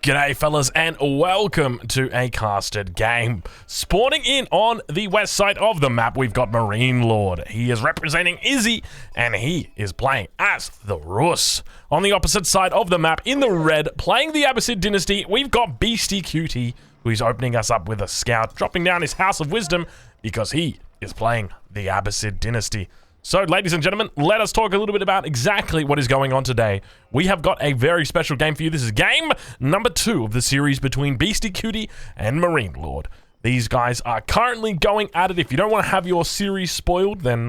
G'day fellas and welcome to a casted game. Spawning in on the west side of the map, we've got Marine Lord. He is representing Izzy and he is playing as the Rus. On the opposite side of the map, in the red, playing the Abbasid Dynasty, we've got Beastie Cutie, who is opening us up with a scout, dropping down his House of Wisdom because he is playing the Abbasid Dynasty. So, ladies and gentlemen, let us talk a little bit about exactly what is going on today. We have got a very special game for you. This is game number 2 of the series between Beastie Cutie and Marine Lord. These guys are currently going at it. If you don't want to have your series spoiled, then,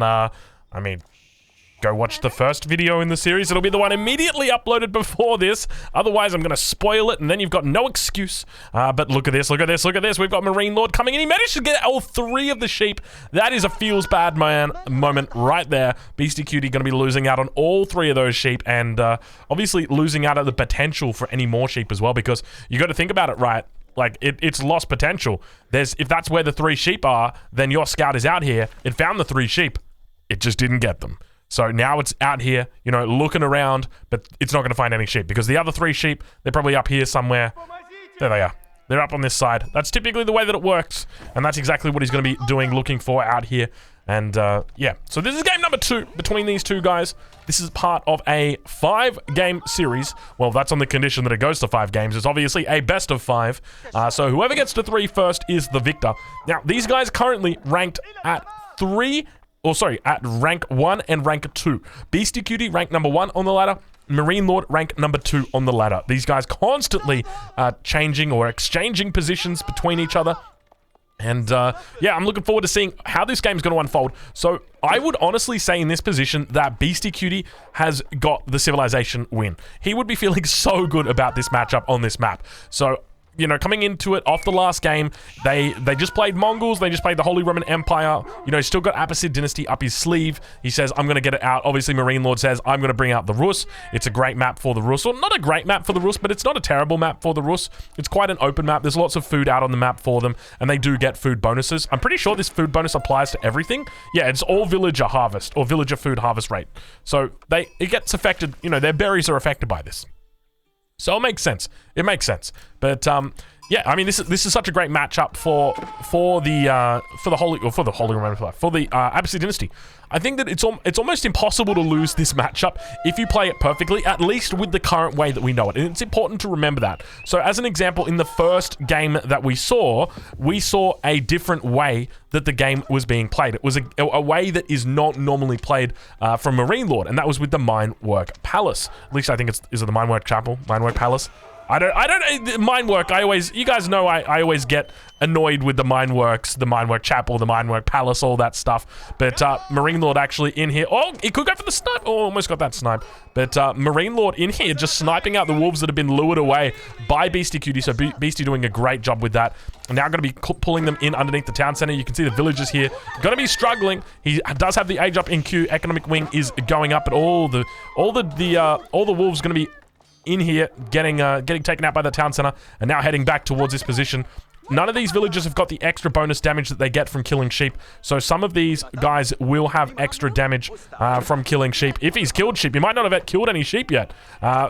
go watch the first video in the series. It'll be the one immediately uploaded before this. Otherwise, I'm going to spoil it, and then you've got no excuse. But look at this, look at this, look at this. We've got Marine Lord coming in. He managed to get all 3 of the sheep. That is a feels bad man moment right there. Beastie Cutie going to be losing out on all 3 of those sheep, and obviously losing out on the potential for any more sheep as well, because you got to think about it, right? Like, it's lost potential. If that's where the 3 sheep are, then your scout is out here. It found the 3 sheep. It just didn't get them. So now it's out here, you know, looking around, but it's not going to find any sheep because the other 3 sheep, they're probably up here somewhere. There they are. They're up on this side. That's typically the way that it works, and that's exactly what he's going to be doing, looking for out here. And, yeah. So this is game number 2 between these 2 guys. This is part of a 5-game series. Well, that's on the condition that it goes to 5 games. It's obviously a best of 5. So whoever gets to 3 first is the victor. Now, these guys currently ranked at at rank 1 and rank 2. Beastie Cutie, rank number 1 on the ladder. Marine Lord, rank number 2 on the ladder. These guys constantly changing or exchanging positions between each other. And, yeah, I'm looking forward to seeing how this game's going to unfold. So, I would honestly say in this position that Beastie Cutie has got the Civilization win. He would be feeling so good about this matchup on this map. So, you know, coming into it off the last game, they just played Mongols, they just played the Holy Roman Empire. You know, he's still got Abbasid Dynasty up his sleeve. He says, I'm going to get it out. Obviously, Marine Lord says, I'm going to bring out the Rus. It's a great map for the Rus. Well, not a great map for the Rus, but it's not a terrible map for the Rus. It's quite an open map. There's lots of food out on the map for them, and they do get food bonuses. I'm pretty sure this food bonus applies to everything. Yeah, it's all villager harvest, or villager food harvest rate. So, it gets affected, you know, their berries are affected by this. So it makes sense. It makes sense. But yeah, I mean, this is such a great matchup for the Holy Roman Empire, for the Abbasid Dynasty. I think that it's almost impossible to lose this matchup if you play it perfectly, at least with the current way that we know it. And it's important to remember that. So as an example, in the first game that we saw a different way that the game was being played. It was a way that is not normally played from Marine Lord, and that was with the Minework Palace. At least I think is it the Minework Chapel? Minework Palace? I don't, Minework, you guys know I always get annoyed with the Mineworks, the Minework Chapel, the Minework Palace, all that stuff. But Marine Lord actually in here, oh, he could go for the snipe, oh, almost got that snipe. But Marine Lord in here just sniping out the wolves that have been lured away by Beastie Cutie, so Beastie doing a great job with that. And now going to be pulling them in underneath the town center. You can see the villagers here, going to be struggling. He does have the age up in queue, economic wing is going up, but all the wolves going to be in here, getting taken out by the town center, and now heading back towards this position. None of these villagers have got the extra bonus damage that they get from killing sheep, so some of these guys will have extra damage from killing sheep. If he's killed sheep, he might not have killed any sheep yet.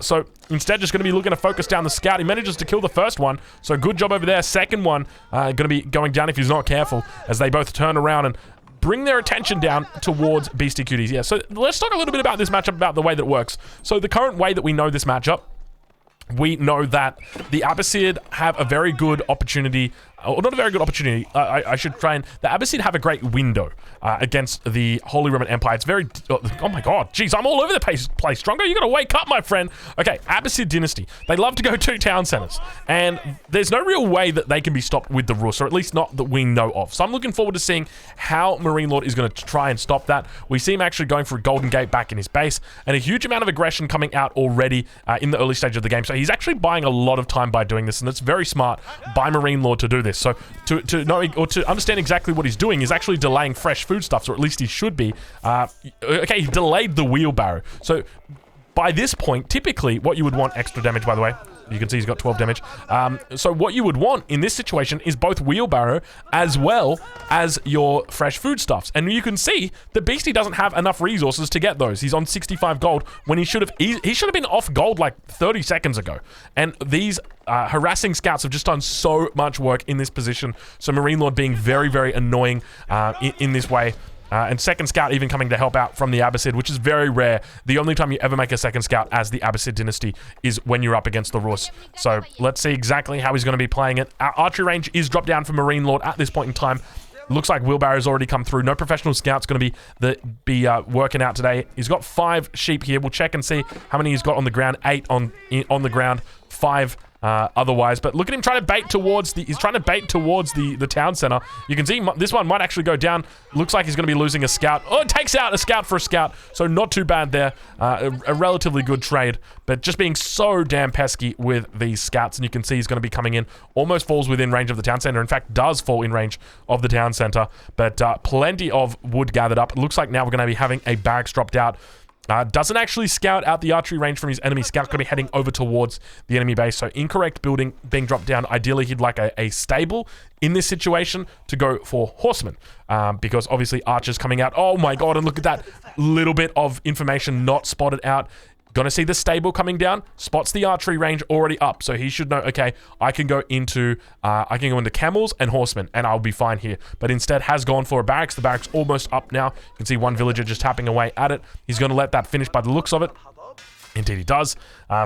So instead, just going to be looking to focus down the scout. He manages to kill the first one, so good job over there. Second one going to be going down if he's not careful, as they both turn around and bring their attention down towards Beastie Cuties. Yeah, so let's talk a little bit about this matchup, about the way that it works. So the current way that we know this matchup, we know that the Abbasid have a very good opportunity, or not a very good opportunity, I should try and, the Abbasid have a great window against the Holy Roman Empire. It's very, oh my god, jeez, I'm all over the place, Strongo, you gotta wake up, my friend. Okay, Abbasid Dynasty, they love to go to town centers, and there's no real way that they can be stopped with the Rus, or at least not that we know of. So I'm looking forward to seeing how Marine Lord is going to try and stop that. We see him actually going for a Golden Gate back in his base, and a huge amount of aggression coming out already in the early stage of the game. So he's actually buying a lot of time by doing this, and it's very smart by Marine Lord to do this. So to know, or to understand exactly what he's doing, is actually delaying fresh foodstuffs, or at least he should be. Okay, he delayed the wheelbarrow. So by this point, typically what you would want extra damage, by the way. You can see he's got 12 damage. So what you would want in this situation is both wheelbarrow as well as your fresh foodstuffs. And you can see the beastie doesn't have enough resources to get those. He's on 65 gold when he should have been off gold like 30 seconds ago. And these harassing scouts have just done so much work in this position. So Marine Lord being very, very annoying in this way. And second scout even coming to help out from the Abbasid, which is very rare. The only time you ever make a second scout as the Abbasid dynasty is when you're up against the Rus. So let's see exactly how he's going to be playing it. Our archery range is dropped down for Marine Lord at this point in time. Looks like wheelbarrow's already come through. No professional scout's going to be working out today. He's got 5 sheep here. We'll check and see how many he's got on the ground. 8 on the ground, 5 otherwise. But look at him trying to bait towards the town center. You can see this one might actually go down. Looks like he's going to be losing a scout. Oh, it takes out a scout for a scout. So not too bad there. A relatively good trade, but just being so damn pesky with these scouts. And you can see he's going to be coming in. Almost falls within range of the town center. In fact, does fall in range of the town center. But plenty of wood gathered up. It looks like now we're going to be having a barracks dropped out. Doesn't actually scout out the archery range from his enemy. Scout's going to be heading over towards the enemy base. So incorrect building being dropped down. Ideally, he'd like a stable in this situation to go for horsemen. Because obviously archers coming out. Oh my god, and look at that little bit of information not spotted out. Gonna see the stable coming down. Spots the archery range already up, so he should know. Okay, I can go into camels and horsemen, and I'll be fine here. But instead, has gone for a barracks. The barracks almost up now. You can see one villager just tapping away at it. He's gonna let that finish by the looks of it. Indeed he does.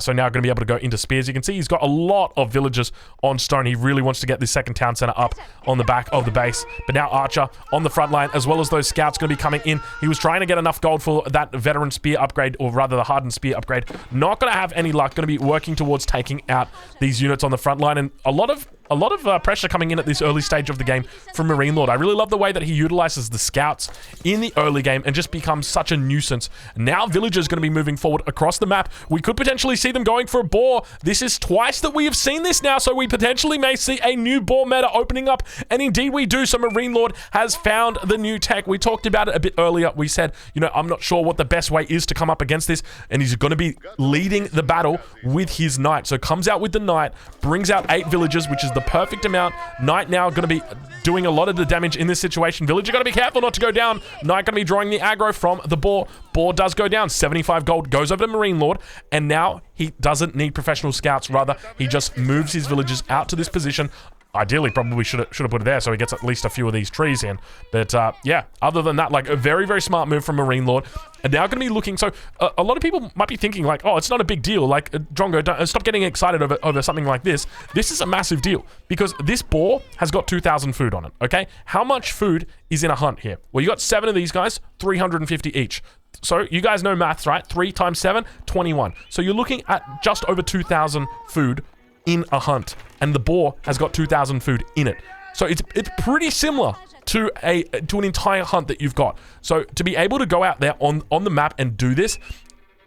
So now going to be able to go into spears. You can see he's got a lot of villagers on stone. He really wants to get this second town center up on the back of the base. But now Archer on the front line, as well as those scouts going to be coming in. He was trying to get enough gold for that veteran spear upgrade, or rather the hardened spear upgrade. Not going to have any luck. Going to be working towards taking out these units on the front line. And a lot of pressure coming in at this early stage of the game from Marine Lord. I really love the way that he utilizes the scouts in the early game and just becomes such a nuisance. Now villagers going to be moving forward across the map. We could potentially see them going for a boar. This is twice that we have seen this now, so we potentially may see a new boar meta opening up, and indeed we do. So Marine Lord has found the new tech. We talked about it a bit earlier. We said, you know, I'm not sure what the best way is to come up against this, and he's going to be leading the battle with his knight. So comes out with the knight, brings out 8 villagers, which is the perfect amount. Knight now going to be doing a lot of the damage in this situation. Villager got to be careful not to go down. Knight going to be drawing the aggro from the boar. Boar does go down. 75 gold goes over to Marine Lord, and now he doesn't need professional scouts. Rather, he just moves his villagers out to this position. Ideally, probably should have put it there so he gets at least a few of these trees in. But yeah, other than that, like a very, very smart move from Marine Lord. And now going to be looking, so a lot of people might be thinking like, oh, it's not a big deal. Like, Drongo, stop getting excited over something like this. This is a massive deal because this boar has got 2,000 food on it, okay? How much food is in a hunt here? Well, you got 7 of these guys, 350 each. So you guys know maths, right? 3 times 7, 21. So you're looking at just over 2,000 food in a hunt, and the boar has got 2,000 food in it. So it's pretty similar to an entire hunt that you've got. So to be able to go out there on the map and do this,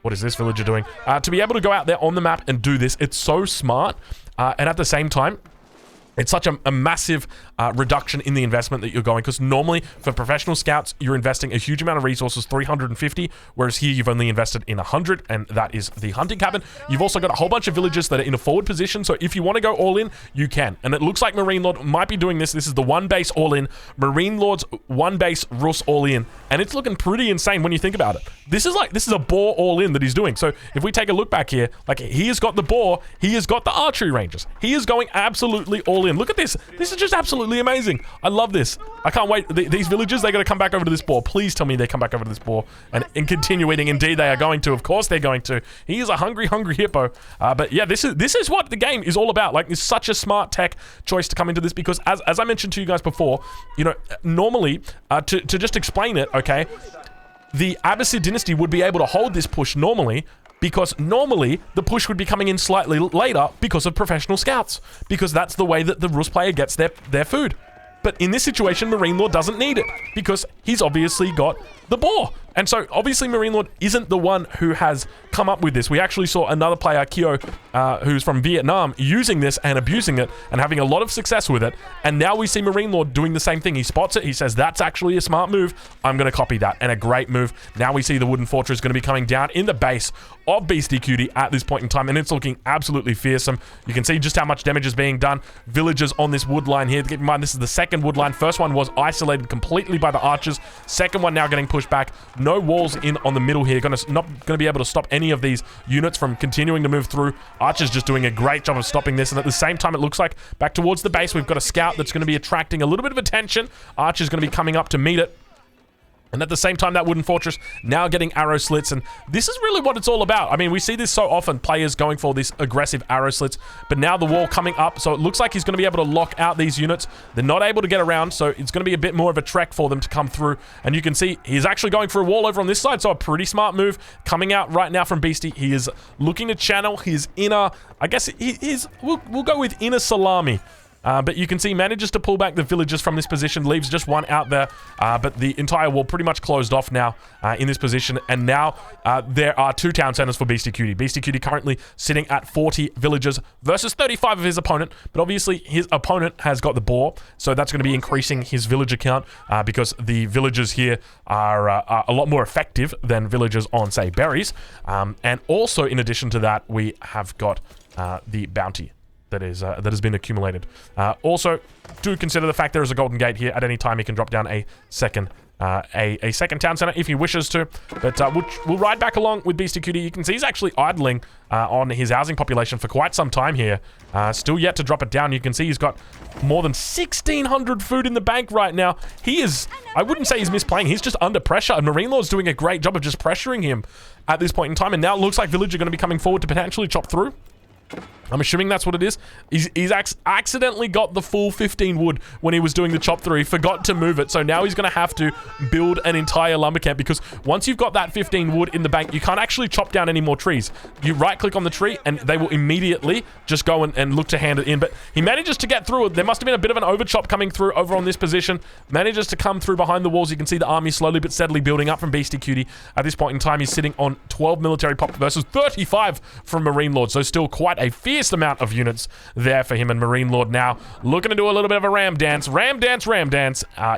what is this villager doing? To be able to go out there on the map and do this, it's so smart, and at the same time, it's such a massive reduction in the investment that you're going, because normally for professional scouts, you're investing a huge amount of resources, 350, whereas here you've only invested in 100, and that is the hunting cabin. You've also got a whole bunch of villagers that are in a forward position, so if you want to go all in, you can. And it looks like Marine Lord might be doing this. This is the one base all in. Marine Lord's one base Rus all in, and it's looking pretty insane when you think about it. This is a boar all in that he's doing. So if we take a look back here, like he has got the boar, he has got the archery rangers. He is going absolutely all in. Look at this. This is just absolutely amazing. I love this. I can't wait. These villagers, they're going to come back over to this boar. Please tell me they come back over to this boar and continue eating. Indeed, they are going to. Of course, they're going to. He is a hungry, hungry hippo. But yeah, this is what the game is all about. Like, it's such a smart tech choice to come into this because, as I mentioned to you guys before, you know, normally, to just explain it, okay, the Abbasid dynasty would be able to hold this push normally, because normally the push would be coming in slightly later because of professional scouts, because that's the way that the Rus player gets their food. But in this situation, Marine Lord doesn't need it because he's obviously got the boar. And so, obviously, Marine Lord isn't the one who has come up with this. We actually saw another player, Kyo, who's from Vietnam, using this and abusing it and having a lot of success with it. And now we see Marine Lord doing the same thing. He spots it. He says, that's actually a smart move. I'm going to copy that. And a great move. Now we see the wooden fortress going to be coming down in the base of Beastie Cutie at this point in time. And it's looking absolutely fearsome. You can see just how much damage is being done. Villagers on this wood line here. Keep in mind, this is the second wood line. First one was isolated completely by the archers. Second one now getting pushed back. No walls in on the middle here. Not going to be able to stop any of these units from continuing to move through. Archer's just doing a great job of stopping this. And at the same time, it looks like back towards the base, we've got a scout that's going to be attracting a little bit of attention. Archer's going to be coming up to meet it. And at the same time, that wooden fortress now getting arrow slits. And this is really what it's all about. I mean, we see this so often, players going for these aggressive arrow slits. But now the wall coming up. So it looks like he's going to be able to lock out these units. They're not able to get around. So it's going to be a bit more of a trek for them to come through. And you can see he's actually going for a wall over on this side. So a pretty smart move coming out right now from Beastie. He is looking to channel his inner, I guess we'll go with inner salami. But you can see he manages to pull back the villagers from this position, leaves just one out there, but the entire wall pretty much closed off now in this position, and now there are 2 town centers for Beastie Cutie. Beastie Cutie currently sitting at 40 villagers versus 35 of his opponent, but obviously his opponent has got the Boar, so that's going to be increasing his villager count because the villagers here are a lot more effective than villagers on, say, berries, and also in addition to that, we have got the bounty that has been accumulated. Also, do consider the fact there is a golden gate here. At any time, he can drop down a second second town center if he wishes to. But we'll ride back along with Beastie Cutie. You can see he's actually idling on his housing population for quite some time here. Still yet to drop it down. You can see he's got more than 1,600 food in the bank right now. He is, I wouldn't say he's misplaying. He's just under pressure. And Marine Lord's doing a great job of just pressuring him at this point in time. And now it looks like Village are going to be coming forward to potentially chop through. I'm assuming that's what it is. He's accidentally got the full 15 wood when he was doing the chop through. He forgot to move it, so now he's going to have to build an entire lumber camp, because once you've got that 15 wood in the bank, you can't actually chop down any more trees. You right-click on the tree, and they will immediately just go and look to hand it in. But he manages to get through it. There must have been a bit of an overchop coming through over on this position. Manages to come through behind the walls. You can see the army slowly but steadily building up from Beastie Cutie. At this point in time, he's sitting on 12 military pop versus 35 from Marine Lord. So still quite a fierce amount of units there for him. And Marine Lord now looking to do a little bit of a ram dance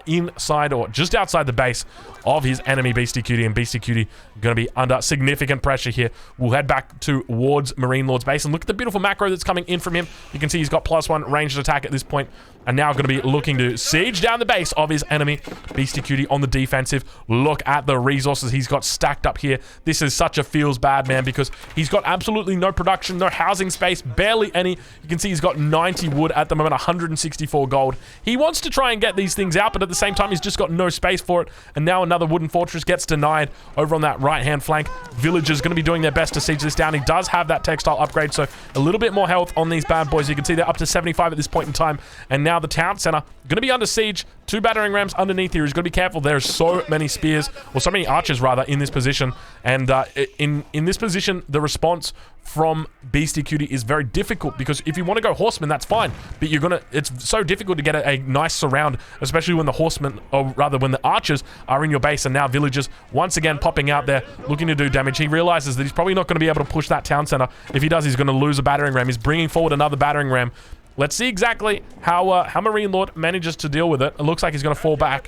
inside or just outside the base of his enemy Beastie Cutie. And Beastie Cutie going to be under significant pressure here. We'll head back towards Marine Lord's base and look at the beautiful macro that's coming in from him. You can see he's got +1 ranged attack at this point, and now going to be looking to siege down the base of his enemy Beastie Cutie on the defensive. Look at the resources he's got stacked up here. This is such a feels bad, man, because he's got absolutely no production, no housing space, barely any. You can see he's got 90 wood at the moment, 164 gold. He wants to try and get these things out, but at the same time, he's just got no space for it. And now another wooden fortress gets denied over on that right-hand flank. Villagers going to be doing their best to siege this down. He does have that textile upgrade, so a little bit more health on these bad boys. You can see they're up to 75 at this point in time. And now the town center going to be under siege. 2 battering rams underneath here. He's got to be careful. There's so many spears, or so many archers rather, in this position. And in this position, the response from Beastie Cutie is very difficult, because if you want to go horseman, that's fine, but it's so difficult to get a nice surround, especially when the horsemen, or rather when the archers are in your base. And now villagers once again popping out there looking to do damage. He realizes that he's probably not going to be able to push that town center. If he does, he's going to lose a battering ram. He's bringing forward another battering ram. Let's see exactly how Marine Lord manages to deal with it. It looks like he's going to fall back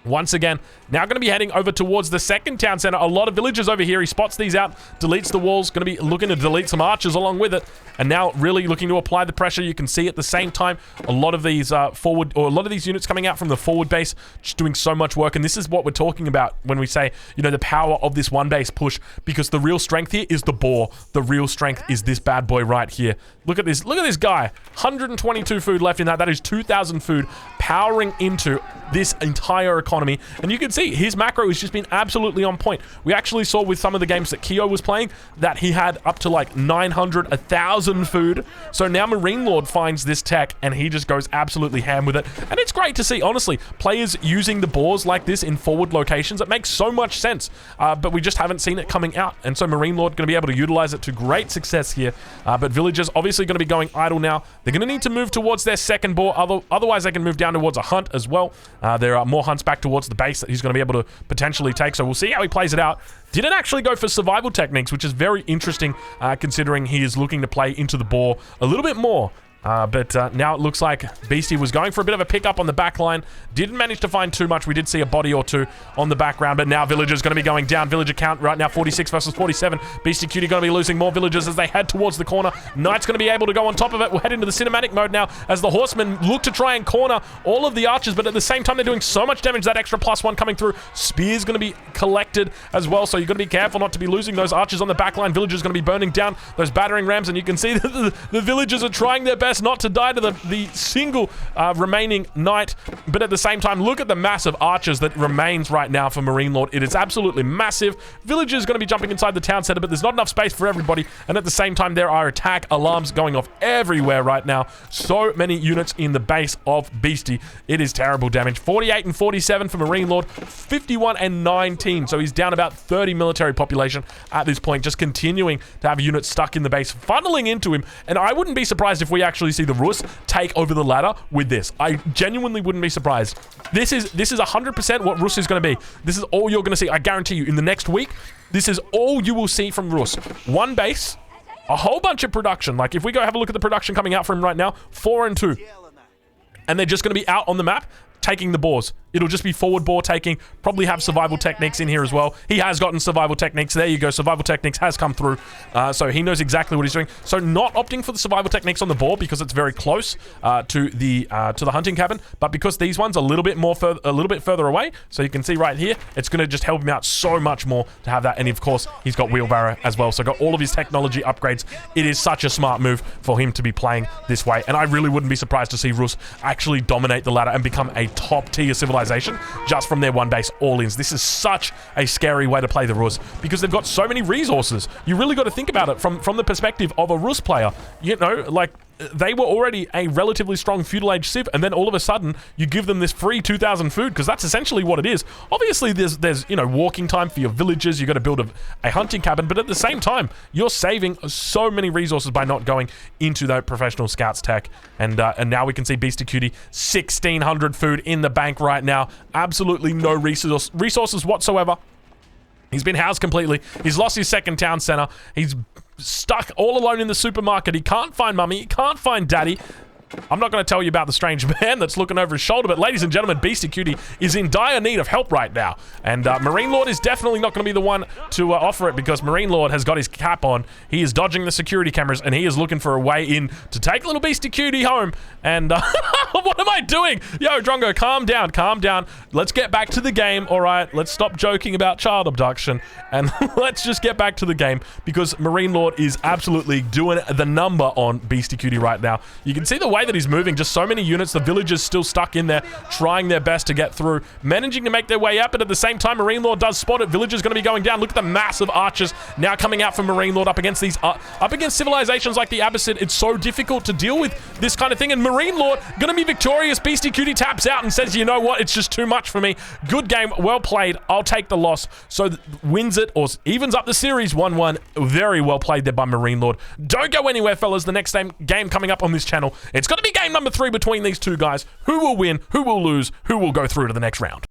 once again. Now going to be heading over towards the second town center. A lot of villagers over here. He spots these out, deletes the walls, going to be looking to delete some archers along with it, and now really looking to apply the pressure. You can see at the same time a lot of these a lot of these units coming out from the forward base, just doing so much work. And this is what we're talking about when we say, you know, the power of this one base push, because the real strength here is the Boar. The real strength is this bad boy right here. Look at this guy. 122 food left in that. That is 2,000 food powering into this entire economy. And you can see his macro has just been absolutely on point. We actually saw with some of the games that Kyo was playing that he had up to like 900, 1,000 food. So now Marine Lord finds this tech and he just goes absolutely ham with it. And it's great to see, honestly, players using the boars like this in forward locations. It makes so much sense, but we just haven't seen it coming out. And so Marine Lord going to be able to utilize it to great success here. But villagers obviously going to be going idle now. They're going to need to move towards their second boar. Otherwise, they can move down towards a hunt as well. There are more hunts back towards the base that he's going to be able to potentially take. So we'll see how he plays it out. Didn't actually go for survival techniques, which is very interesting considering he is looking to play into the Boar a little bit more. But now it looks like Beastie was going for a bit of a pickup on the back line. Didn't manage to find too much. We did see a body or two on the background, but now Villager's going to be going down. Villager count right now, 46 versus 47. Beastie Cutie going to be losing more villagers as they head towards the corner. Knight's going to be able to go on top of it. We'll head into the cinematic mode now as the horsemen look to try and corner all of the archers, but at the same time, they're doing so much damage. That extra +1 coming through. Spear's going to be collected as well, so you've got to be careful not to be losing those archers on the back line. Villagers going to be burning down those battering rams, and you can see that the villagers are trying their best not to die to the single remaining knight, but at the same time, look at the massive archers that remains right now for Marine Lord. It is absolutely massive. Villagers going to be jumping inside the town center, but there's not enough space for everybody, and at the same time, there are attack alarms going off everywhere right now. So many units in the base of Beastie. It is terrible damage. 48 and 47 for Marine Lord, 51 and 19, so he's down about 30 military population at this point, just continuing to have units stuck in the base, funneling into him, and I wouldn't be surprised if we actually see the Rus take over the ladder with this. I genuinely wouldn't be surprised. This is 100% what Rus is going to be. This is all you're going to see. I guarantee you, in the next week, this is all you will see from Rus. One base, a whole bunch of production. Like, if we go have a look at the production coming out from him right now, 4 and 2. And they're just going to be out on the map, taking the boars. It'll just be forward boar taking, probably have survival techniques in here as well. He has gotten survival techniques. There you go. Survival techniques has come through. So he knows exactly what he's doing. So not opting for the survival techniques on the boar because it's very close to the hunting cabin, but because these ones are a little bit further away, so you can see right here, it's going to just help him out so much more to have that. And of course, he's got wheelbarrow as well. So got all of his technology upgrades. It is such a smart move for him to be playing this way. And I really wouldn't be surprised to see Rus actually dominate the ladder and become a top tier civilization just from their one base all-ins. This is such a scary way to play the Rus because they've got so many resources. You really got to think about it from the perspective of a Rus player. You know, like, they were already a relatively strong feudal age civ, and then all of a sudden you give them this free 2,000 food, because that's essentially what it is. Obviously there's you know, walking time for your villagers. You got to build a hunting cabin, but at the same time you're saving so many resources by not going into that professional scouts tech. And now we can see Beastie Cutie, 1,600 food in the bank right now. Absolutely no resources whatsoever. He's been housed completely. He's lost his second town center. He's stuck all alone in the supermarket. He can't find mummy. He can't find daddy. I'm not going to tell you about the strange man that's looking over his shoulder, but ladies and gentlemen, Beastie Cutie is in dire need of help right now. And Marine Lord is definitely not going to be the one to offer it, because Marine Lord has got his cap on. He is dodging the security cameras, and he is looking for a way in to take little Beastie Cutie home. And what am I doing? Yo, Drongo, calm down, calm down. Let's get back to the game, all right? Let's stop joking about child abduction, and let's just get back to the game, because Marine Lord is absolutely doing the number on Beastie Cutie right now. You can see the way that he's moving, just so many units. The villagers still stuck in there, trying their best to get through, managing to make their way out, but at the same time, Marine Lord does spot it. Villagers going to be going down. Look at the massive archers now coming out from Marine Lord up against these, up against civilizations like the Abbasid. It's so difficult to deal with this kind of thing, and Marine Lord going to be victorious. Beastie Cutie taps out and says, you know what, it's just too much for me. Good game, well played. I'll take the loss. So wins it, or evens up the series 1-1. Very well played there by Marine Lord. Don't go anywhere, fellas. The next game coming up on this channel, it's going to be game number 3 between these two guys. Who will win? Who will lose? Who will go through to the next round?